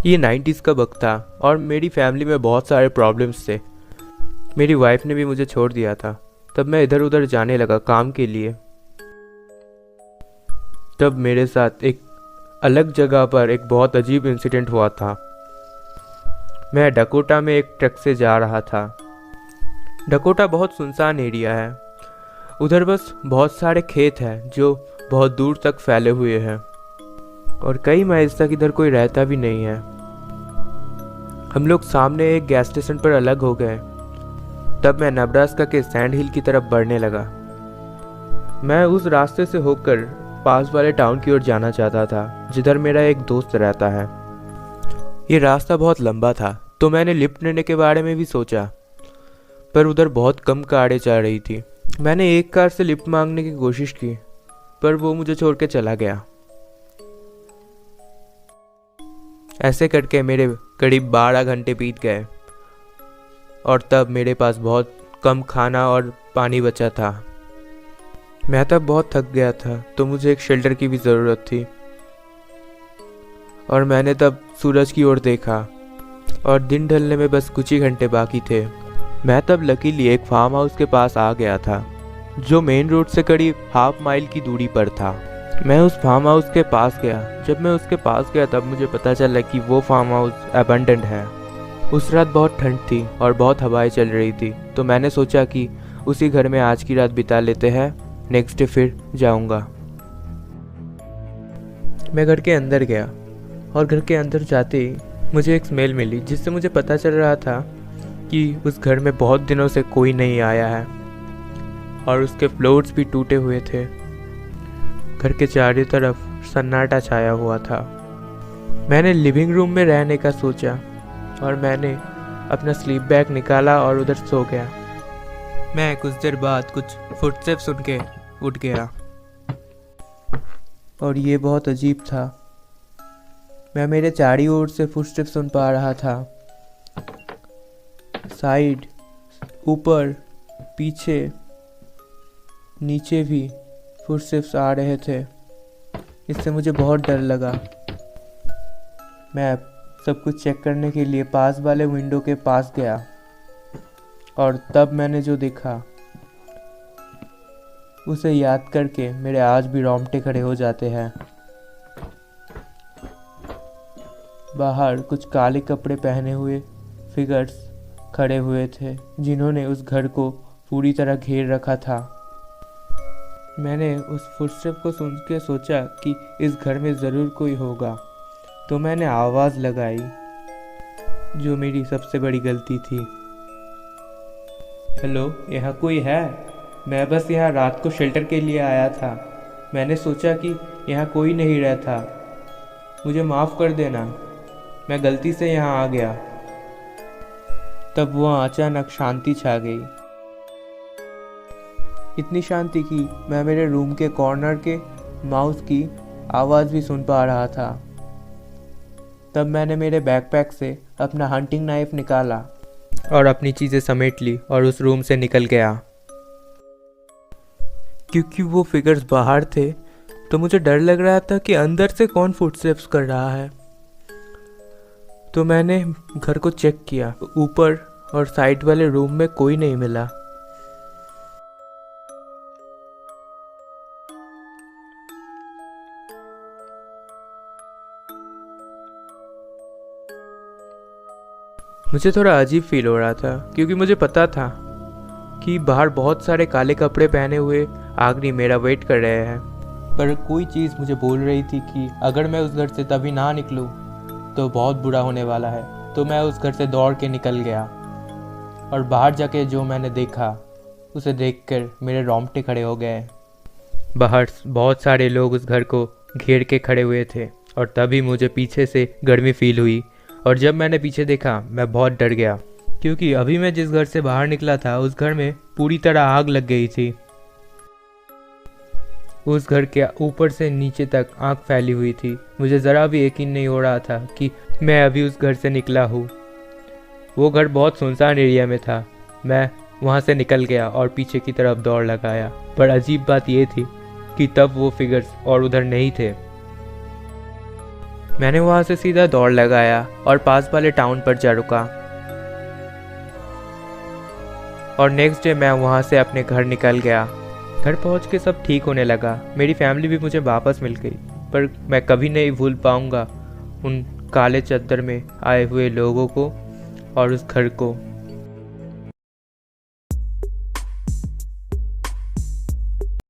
ये 90s का वक्त था और मेरी फैमिली में बहुत सारे प्रॉब्लम्स थे। मेरी वाइफ ने भी मुझे छोड़ दिया था। तब मैं इधर उधर जाने लगा काम के लिए। तब मेरे साथ एक अलग जगह पर एक बहुत अजीब इंसिडेंट हुआ था। मैं डकोटा में एक ट्रक से जा रहा था। डकोटा बहुत सुनसान एरिया है। उधर बस बहुत सारे खेत हैं जो बहुत दूर तक फैले हुए हैं और कई माइल्स तक इधर कोई रहता भी नहीं है। हम लोग सामने एक गैस स्टेशन पर अलग हो गए। तब मैं नेब्रास्का के सैंड हिल की तरफ बढ़ने लगा। मैं उस रास्ते से होकर पास वाले टाउन की ओर जाना चाहता था जिधर मेरा एक दोस्त रहता है। ये रास्ता बहुत लंबा था तो मैंने लिफ्ट लेने के बारे में भी सोचा, पर उधर बहुत कम कारें चल रही थी। मैंने एक कार से लिफ्ट मांगने की कोशिश की पर वो मुझे छोड़ के चला गया। ऐसे करके मेरे करीब 12 घंटे बीत गए और तब मेरे पास बहुत कम खाना और पानी बचा था। मैं तब बहुत थक गया था तो मुझे एक शेल्टर की भी ज़रूरत थी और मैंने तब सूरज की ओर देखा और दिन ढलने में बस कुछ ही घंटे बाकी थे। मैं तब लकीली एक फार्म हाउस के पास आ गया था जो मेन रोड से करीब हाफ माइल की दूरी पर था। मैं उस फार्म हाउस के पास गया। जब मैं उसके पास गया तब मुझे पता चला कि वो फार्म हाउस अबंडेंट है। उस रात बहुत ठंड थी और बहुत हवाएं चल रही थी तो मैंने सोचा कि उसी घर में आज की रात बिता लेते हैं, नेक्स्ट डे फिर जाऊंगा। मैं घर के अंदर गया और घर के अंदर जाते ही मुझे एक स्मेल मिली जिससे मुझे पता चल रहा था कि उस घर में बहुत दिनों से कोई नहीं आया है और उसके फ्लोर्स भी टूटे हुए थे। घर के चारों तरफ सन्नाटा छाया हुआ था। मैंने लिविंग रूम में रहने का सोचा और मैंने अपना स्लीप बैग निकाला और उधर सो गया। मैं कुछ देर बाद कुछ फुटस्टेप सुन के उठ गया और ये बहुत अजीब था। मैं मेरे चारों ओर से फुटस्टेप सुन पा रहा था, साइड, ऊपर, पीछे, नीचे भी फुटस्टेप्स आ रहे थे। इससे मुझे बहुत डर लगा। मैं सब कुछ चेक करने के लिए पास वाले विंडो के पास गया और तब मैंने जो देखा उसे याद करके मेरे आज भी रोंगटे खड़े हो जाते हैं। बाहर कुछ काले कपड़े पहने हुए फिगर्स खड़े हुए थे जिन्होंने उस घर को पूरी तरह घेर रखा था। मैंने उस फुटस्टेप को सुन के सोचा कि इस घर में ज़रूर कोई होगा तो मैंने आवाज़ लगाई, जो मेरी सबसे बड़ी गलती थी। हेलो, यहाँ कोई है? मैं बस यहाँ रात को शेल्टर के लिए आया था। मैंने सोचा कि यहाँ कोई नहीं रहता। मुझे माफ़ कर देना, मैं गलती से यहाँ आ गया। तब वहाँ अचानक शांति छा गई। इतनी शांति कि मैं मेरे रूम के कॉर्नर के माउस की आवाज़ भी सुन पा रहा था। तब मैंने मेरे बैकपैक से अपना हंटिंग नाइफ निकाला और अपनी चीज़ें समेट ली और उस रूम से निकल गया। क्योंकि वो फिगर्स बाहर थे तो मुझे डर लग रहा था कि अंदर से कौन फुटस्टेप्स कर रहा है। तो मैंने घर को चेक किया। ऊपर और साइड वाले रूम में कोई नहीं मिला। मुझे थोड़ा अजीब फील हो रहा था क्योंकि मुझे पता था कि बाहर बहुत सारे काले कपड़े पहने हुए आदमी मेरा वेट कर रहे हैं, पर कोई चीज़ मुझे बोल रही थी कि अगर मैं उस घर से तभी ना निकलूं तो बहुत बुरा होने वाला है। तो मैं उस घर से दौड़ के निकल गया और बाहर जाके जो मैंने देखा उसे देखकर मेरे रोंगटे खड़े हो गए। बाहर बहुत सारे लोग उस घर को घेर के खड़े हुए थे और तभी मुझे पीछे से गर्मी फील हुई और जब मैंने पीछे देखा मैं बहुत डर गया क्योंकि अभी मैं जिस घर से बाहर निकला था उस घर में पूरी तरह आग लग गई थी। उस घर के ऊपर से नीचे तक आग फैली हुई थी। मुझे ज़रा भी यकीन नहीं हो रहा था कि मैं अभी उस घर से निकला हूँ। वो घर बहुत सुनसान एरिया में था। मैं वहाँ से निकल गया और पीछे की तरफ दौड़ लगाया, पर अजीब बात ये थी कि तब वो फिगर्स और उधर नहीं थे। मैंने वहाँ से सीधा दौड़ लगाया और पास वाले टाउन पर जा रुका। और नेक्स्ट डे मैं वहाँ से अपने घर निकल गया। घर पहुँच के सब ठीक होने लगा। मेरी फैमिली भी मुझे वापस मिल गई, पर मैं कभी नहीं भूल पाऊँगा उन काले चद्दर में आए हुए लोगों को और उस घर को।